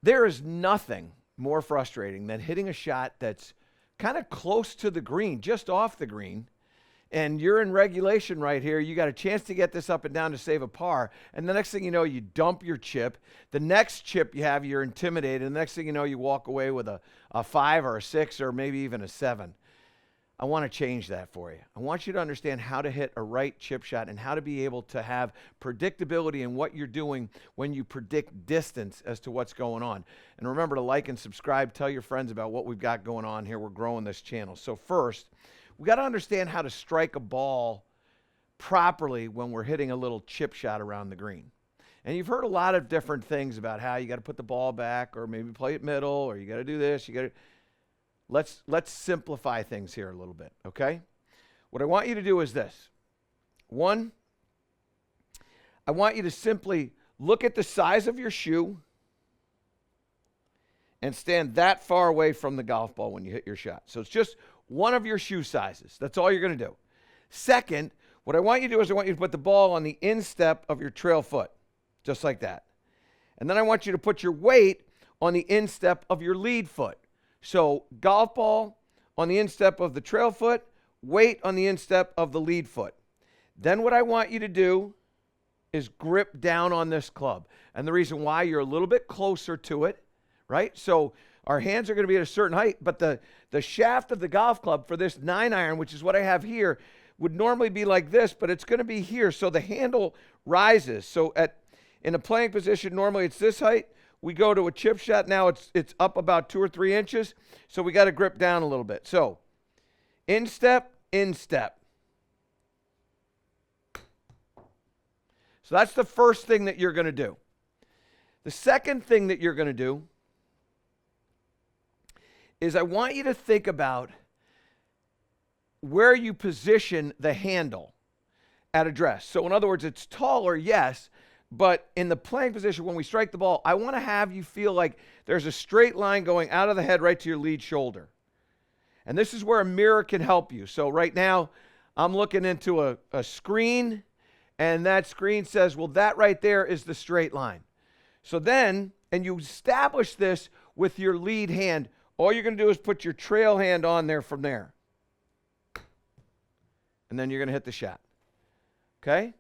There is nothing more frustrating than hitting a shot that's kind of close to the green, just off the green, and you're in regulation right here. You got a chance to get this up and down to save a par, and the next thing you know, you dump your chip. The next chip you have, you're intimidated, and the next thing you know, you walk away with a 5 or a 6 or maybe even a 7. I want to change that for you. I want you to understand how to hit a right chip shot and how to be able to have predictability in what you're doing when you predict distance as to what's going on. And remember to like and subscribe. Tell your friends about what we've got going on here. We're growing this channel. So first, we got to understand how to strike a ball properly when we're hitting a little chip shot around the green. And you've heard a lot of different things about how you got to put the ball back or maybe play it middle or you got to do this, you got to... Let's simplify things here a little bit, okay? What I want you to do is this. One, I want you to simply look at the size of your shoe and stand that far away from the golf ball when you hit your shot. So it's just one of your shoe sizes. That's all you're going to do. Second, what I want you to do is I want you to put the ball on the instep of your trail foot, just like that. And then I want you to put your weight on the instep of your lead foot. So golf ball on the instep of the trail foot, weight on the instep of the lead foot. Then what I want you to do is grip down on this club. And the reason why, you're a little bit closer to it, right? So our hands are going to be at a certain height, but the shaft of the golf club for this 9-iron, which is what I have here, would normally be like this, but it's going to be here. So the handle rises. So in a playing position, normally it's this height. We go to a chip shot. Now it's up about 2 or 3 inches. So we got to grip down a little bit. So instep, instep. So that's the first thing that you're going to do. The second thing that you're going to do is I want you to think about where you position the handle at address. So in other words, it's taller, yes, but in the playing position, when we strike the ball, I want to have you feel like there's a straight line going out of the head right to your lead shoulder. And this is where a mirror can help you. So right now, I'm looking into a screen, and that screen says, well, that right there is the straight line. So then, and you establish this with your lead hand, all you're going to do is put your trail hand on there from there. And then you're going to hit the shot. Okay?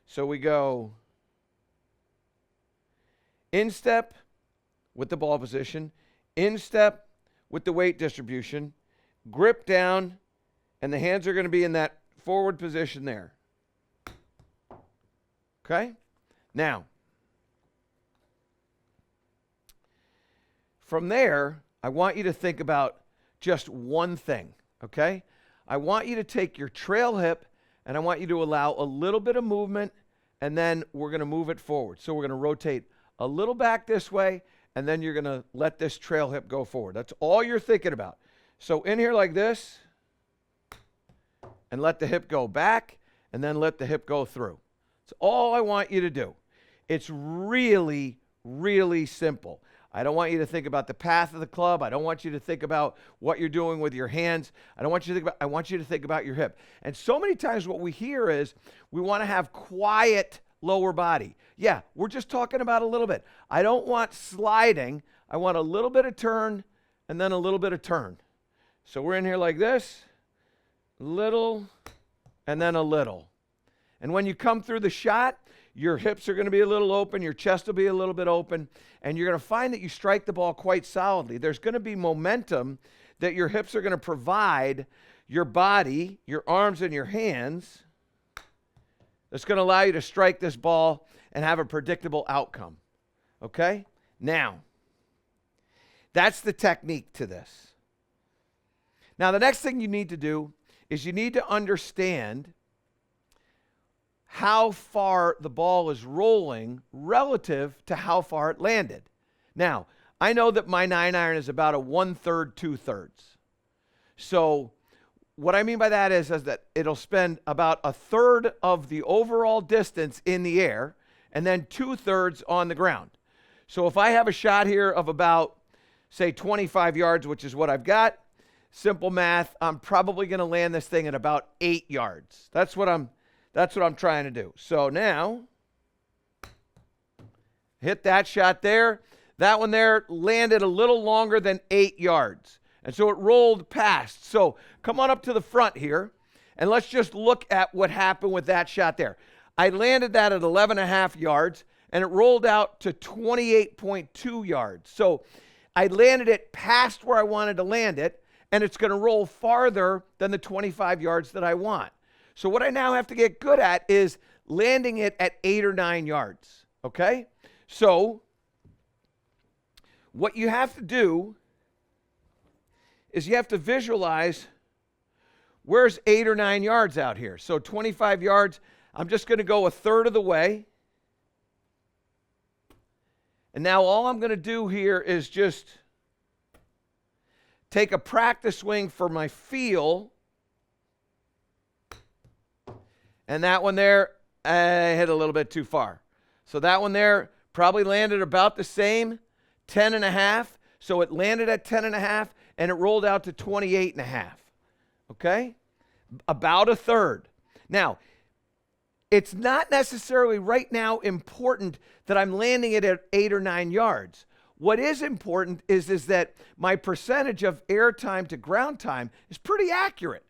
So we go instep with the ball position, instep with the weight distribution, grip down, and the hands are going to be in that forward position there. Okay? Now, from there, I want you to think about just one thing, okay? I want you to take your trail hip and I want you to allow a little bit of movement, and then we're going to move it forward. So we're going to rotate a little back this way, and then you're going to let this trail hip go forward. That's all you're thinking about. So in here like this, and let the hip go back, and then let the hip go through. That's all I want you to do. It's really, really simple. I don't want you to think about the path of the club. I don't want you to think about what you're doing with your hands. I want you to think about your hip. And so many times what we hear is we want to have quiet lower body. Yeah, we're just talking about a little bit. I don't want sliding. I want a little bit of turn and then a little bit of turn. So we're in here like this, little, and then a little. And when you come through the shot, your hips are going to be a little open, your chest will be a little bit open, and you're going to find that you strike the ball quite solidly. There's going to be momentum that your hips are going to provide your body, your arms, and your hands. That's going to allow you to strike this ball and have a predictable outcome. Okay? Now, that's the technique to this. Now, the next thing you need to do is you need to understand how far the ball is rolling relative to how far it landed. Now, I know that my 9-iron is about a 1/3, 2/3. So what I mean by that is that it'll spend about 1/3 of the overall distance in the air and then 2/3 on the ground. So if I have a shot here of about, say, 25 yards, which is what I've got, simple math, I'm probably going to land this thing at about 8 yards. That's what I'm trying to do. So now, hit that shot there. That one there landed a little longer than 8 yards. And so it rolled past. So come on up to the front here, and let's just look at what happened with that shot there. I landed that at 11.5 yards, and it rolled out to 28.2 yards. So I landed it past where I wanted to land it, and it's going to roll farther than the 25 yards that I want. So what I now have to get good at is landing it at 8 or 9 yards, okay? So what you have to do is you have to visualize where's 8 or 9 yards out here. So 25 yards, I'm just going to go a third of the way. And now all I'm going to do here is just take a practice swing for my feel. And that one there, I hit a little bit too far. So that one there probably landed about the same, 10.5. So it landed at 10.5 and it rolled out to 28.5. Okay? About a third. Now, it's not necessarily right now important that I'm landing it at 8 or 9 yards. What is important is that my percentage of air time to ground time is pretty accurate.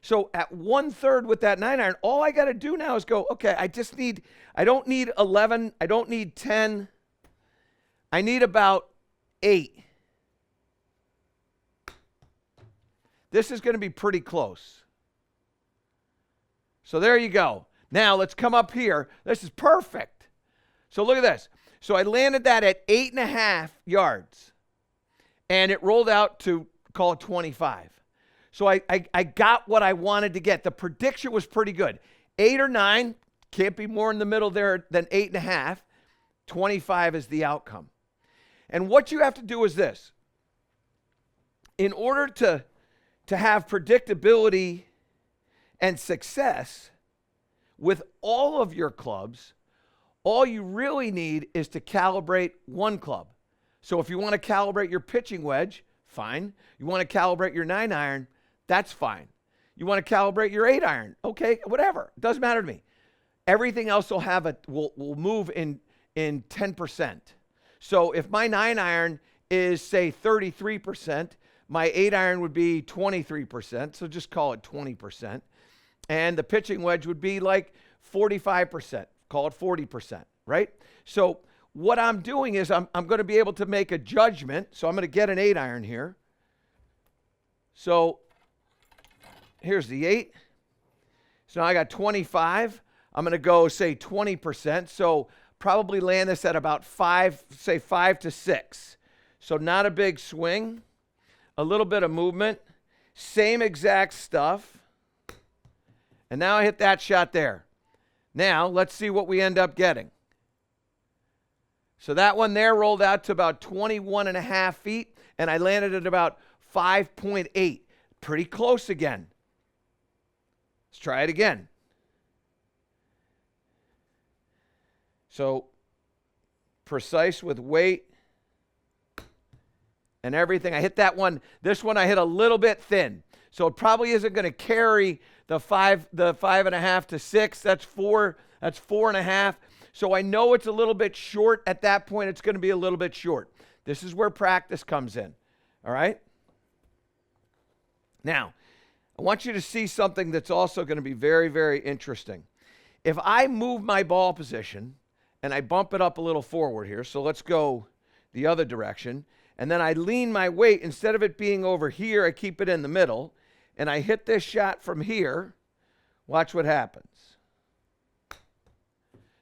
So at 1/3 with that 9 iron, all I got to do now is go, okay, I don't need 11, I don't need 10, I need about 8. This is going to be pretty close. So there you go. Now let's come up here. This is perfect. So look at this. So I landed that at 8.5 yards, and it rolled out to, call it 25. So I got what I wanted to get. The prediction was pretty good. 8 or 9, can't be more in the middle there than 8.5. 25 is the outcome. And what you have to do is this. In order to have predictability and success with all of your clubs, all you really need is to calibrate one club. So if you want to calibrate your pitching wedge, fine. You want to calibrate your 9 iron, that's fine. You want to calibrate your 8 iron, okay, whatever. It doesn't matter to me. Everything else will move in 10%. So if my 9 iron is, say, 33%, my 8 iron would be 23%, so just call it 20%. And the pitching wedge would be like 45%, call it 40%, right? So what I'm doing is I'm going to be able to make a judgment. So I'm going to get an 8 iron here. So here's the 8. So now I got 25. I'm going to go, say, 20%. So probably land this at about 5, say 5 to 6. So not a big swing. A little bit of movement. Same exact stuff. And now I hit that shot there. Now, let's see what we end up getting. So that one there rolled out to about 21.5 feet, and I landed at about 5.8. Pretty close again. Let's try it again. So, precise with weight and everything. I hit that one. This one I hit a little bit thin. So it probably isn't going to carry the 5.5 to 6. That's 4. That's 4.5. So I know it's a little bit short. At that point, it's going to be a little bit short. This is where practice comes in. All right? Now, I want you to see something that's also going to be very, very interesting. If I move my ball position and I bump it up a little forward here, so let's go the other direction, and then I lean my weight, instead of it being over here, I keep it in the middle, and I hit this shot from here, watch what happens.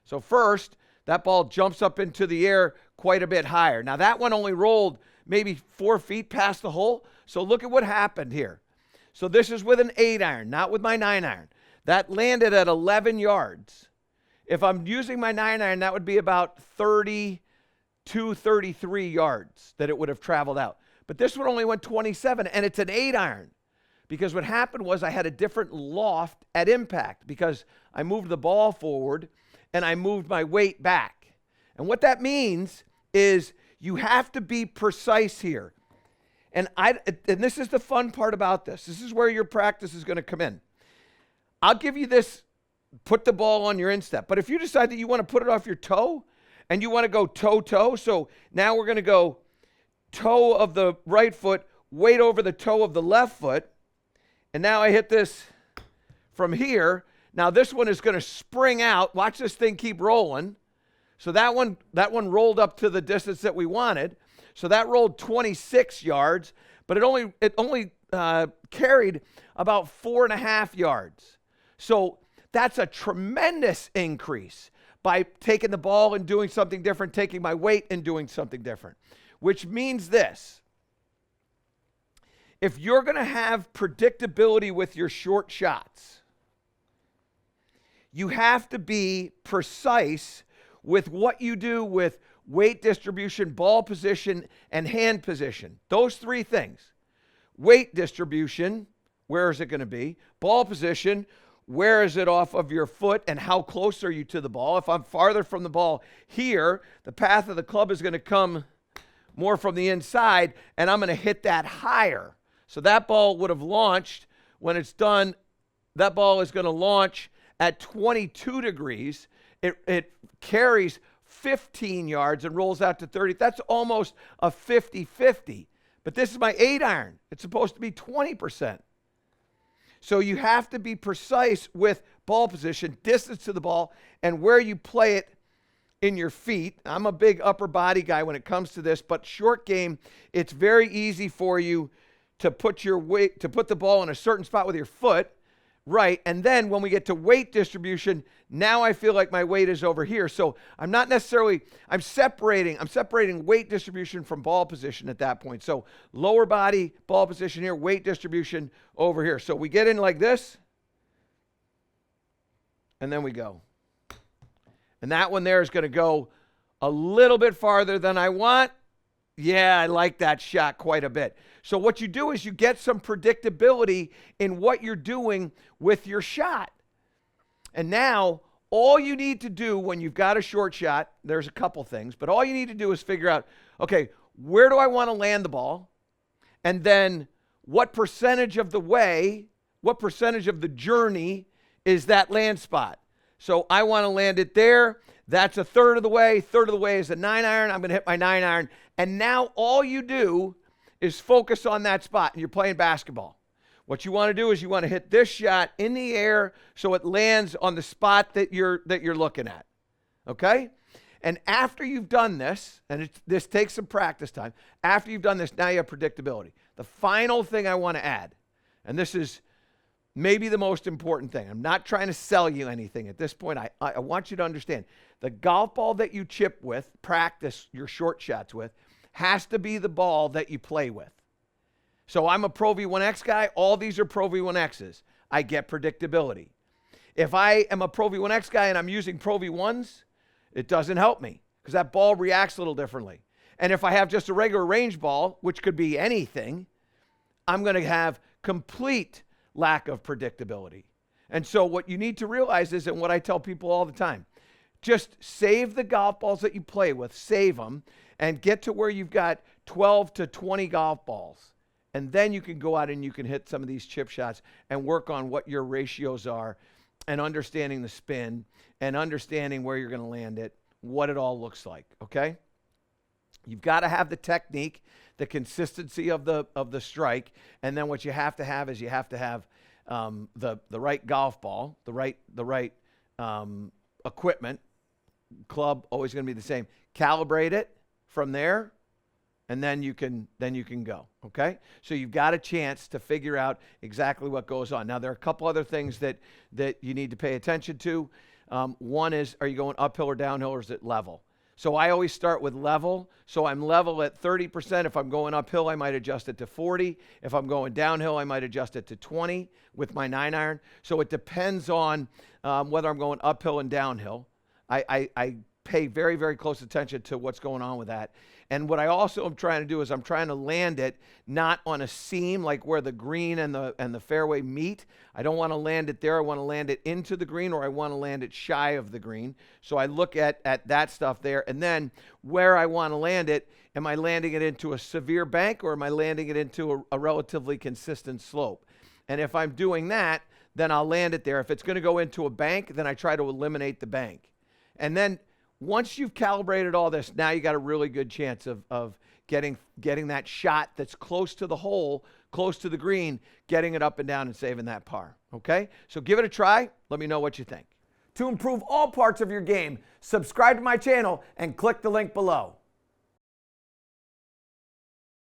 So first, that ball jumps up into the air quite a bit higher. Now that one only rolled maybe 4 feet past the hole, so look at what happened here. So this is with an 8 iron, not with my 9 iron. That landed at 11 yards. If I'm using my 9 iron, that would be about 32, 33 yards that it would have traveled out. But this one only went 27, and it's an 8 iron. Because what happened was I had a different loft at impact because I moved the ball forward and I moved my weight back. And what that means is you have to be precise here. And this is the fun part about this. This is where your practice is going to come in. I'll give you this, put the ball on your instep. But if you decide that you want to put it off your toe and you want to go toe-toe. So now we're going to go toe of the right foot, weight over the toe of the left foot. And now I hit this from here. Now this one is going to spring out. Watch this thing keep rolling. So that one rolled up to the distance that we wanted. So that rolled 26 yards, but it only carried about 4.5 yards. So that's a tremendous increase by taking the ball and doing something different, taking my weight and doing something different, which means this. If you're going to have predictability with your short shots, you have to be precise with what you do with weight distribution, ball position, and hand position. Those three things. Weight distribution, where is it going to be? Ball position, where is it off of your foot and how close are you to the ball? If I'm farther from the ball here, the path of the club is going to come more from the inside, and I'm going to hit that higher. So that ball would have launched. When it's done, that ball is going to launch at 22 degrees. It carries 15 yards and rolls out to 30. That's almost a 50-50. But this is my 8-iron. It's supposed to be 20%. So you have to be precise with ball position, distance to the ball, and where you play it in your feet. I'm a big upper body guy when it comes to this, but short game, it's very easy for you to put the ball in a certain spot with your foot, right? And then when we get to weight distribution, now I feel like my weight is over here. So I'm separating weight distribution from ball position at that point. So lower body, ball position here, weight distribution over here. So we get in like this, and then we go. And that one there is going to go a little bit farther than I want. Yeah, I like that shot quite a bit. So what you do is you get some predictability in what you're doing with your shot. And now all you need to do when you've got a short shot, there's a couple things, but all you need to do is figure out, okay, where do I want to land the ball? And then what percentage of the journey is that land spot? So I want to land it there. That's a third of the way. Third of the way is a 9-iron. I'm going to hit my 9-iron. And now all you do is focus on that spot, and you're playing basketball. What you want to do is you want to hit this shot in the air so it lands on the spot that you're looking at. Okay? And after you've done this, and this takes some practice time, after you've done this, now you have predictability. The final thing I want to add, and this is maybe the most important thing. I'm not trying to sell you anything at this point. I want you to understand the golf ball that you chip with, practice your short shots with, has to be the ball that you play with. So I'm a Pro V1X guy. All these are Pro V1Xs. I get predictability. If I am a Pro V1X guy and I'm using Pro V1s, it doesn't help me because that ball reacts a little differently. And if I have just a regular range ball, which could be anything, I'm going to have complete lack of predictability. And so what you need to realize is, and what I tell people all the time, just save the golf balls that you play with, save them, and get to where you've got 12 to 20 golf balls. And then you can go out and you can hit some of these chip shots and work on what your ratios are and understanding the spin and understanding where you're going to land it, what it all looks like, okay? You've got to have the technique, the consistency of the strike, and then what you have to have is you have to have the right golf ball, the right equipment. Club always going to be the same. Calibrate it from there, and then you can go. Okay, so you've got a chance to figure out exactly what goes on. Now there are a couple other things that you need to pay attention to. One is, are you going uphill or downhill, or is it level? So I always start with level. So I'm level at 30%. If I'm going uphill, I might adjust it to 40. If I'm going downhill, I might adjust it to 20 with my 9-iron. So it depends on whether I'm going uphill and downhill. I pay very, very close attention to what's going on with that. And what I also am trying to do is I'm trying to land it not on a seam like where the green and the fairway meet. I don't want to land it there. I want to land it into the green, or I want to land it shy of the green. So I look at that stuff there. And then where I want to land it, am I landing it into a severe bank, or am I landing it into a relatively consistent slope? And if I'm doing that, then I'll land it there. If it's going to go into a bank, then I try to eliminate the bank. And then once you've calibrated all this, now you got a really good chance of getting that shot that's close to the hole, close to the green, getting it up and down and saving that par. Okay? So give it a try. Let me know what you think. To improve all parts of your game, subscribe to my channel and click the link below.